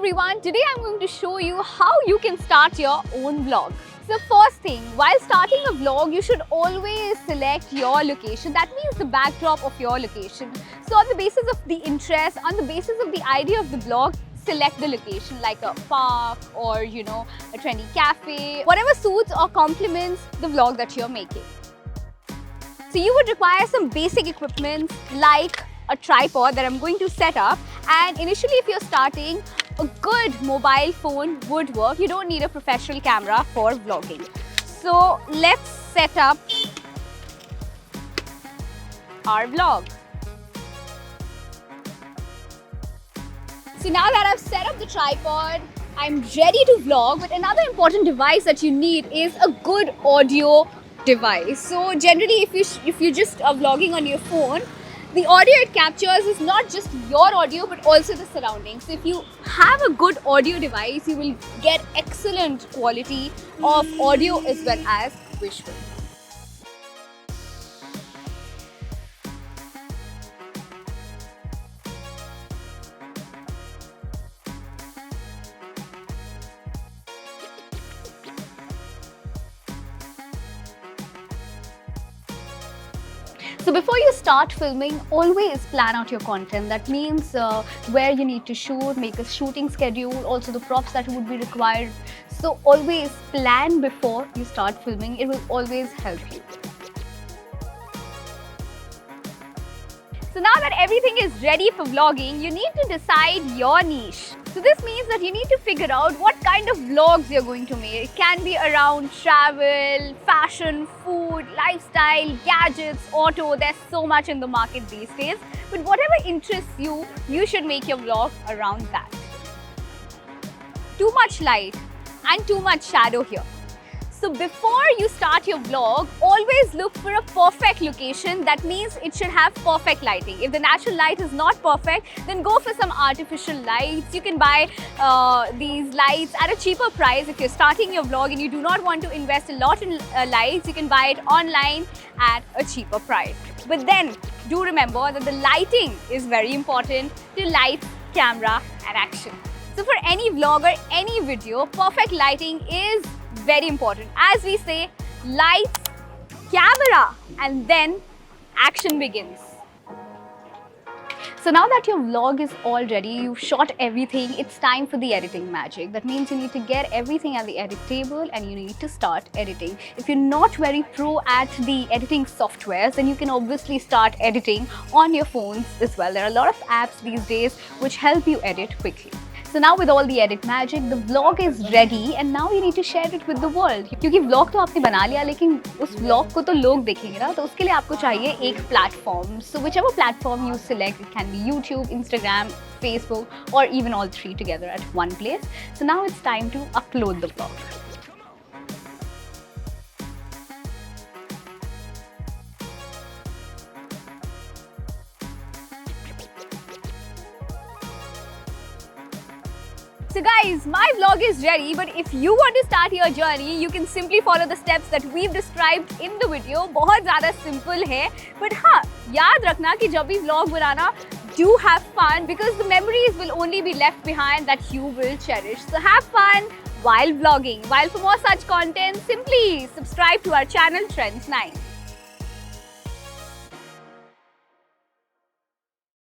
everyone, today I'm going to show you how you can start your own vlog. So first thing, while starting a vlog, you should always select your location. That means the backdrop of your location. So on the basis of the interest, on the basis of the idea of the vlog, select the location like a park or a trendy cafe, whatever suits or complements the vlog that you're making. So you would require some basic equipment like a tripod that I'm going to set up, and initially if you're starting, a good mobile phone would work. You don't need a professional camera for vlogging. So let's set up our vlog. So now that I've set up the tripod, I'm ready to vlog. But another important device that you need is a good audio device. So generally if you just are vlogging on your phone, the audio it captures is not just your audio but also the surroundings. So if you have a good audio device, you will get excellent quality of audio as well as visual. So before you start filming, always plan out your content. That means where you need to shoot, make a shooting schedule, also the props that would be required. So always plan before you start filming. It will always help you. So now that everything is ready for vlogging, you need to decide your niche. So this means that you need to figure out what kind of vlogs you're going to make. It can be around travel, fashion, food, lifestyle, gadgets, auto. There's so much in the market these days. But whatever interests you, you should make your vlog around that. Too much light and too much shadow here. So before you start your vlog, always look for a perfect location. That means it should have perfect lighting. If the natural light is not perfect, then go for some artificial lights. You can buy these lights at a cheaper price. If you're starting your vlog and you do not want to invest a lot in lights, you can buy it online at a cheaper price. But then do remember that the lighting is very important to light, camera and action. So for any vlog or any video, perfect lighting is very important. As we say, lights, camera, and then action begins. So now that your vlog is all ready, you've shot everything, it's time for the editing magic. That means you need to get everything at the edit table and you need to start editing. If you're not very pro at the editing softwares, then you can obviously start editing on your phones as well. There are a lot of apps these days which help you edit quickly. So now with all the edit magic, the vlog is ready and now you need to share it with the world. क्योंकि vlog तो आपने बना लिया, लेकिन उस vlog को तो लोग देखेंगे ना, तो उसके लिए आपको चाहिए एक platform. So whichever platform you select, it can be YouTube, Instagram, Facebook, or even all three together at one place. So now it's time to upload the vlog. So guys, my vlog is ready, but if you want to start your journey, you can simply follow the steps that we've described in the video. बहुत ज़्यादा simple है, but हाँ, याद रखना कि जब भी vlog banana, do have fun because the memories will only be left behind that you will cherish. So have fun while vlogging. While for more such content, simply subscribe to our channel Trends 9.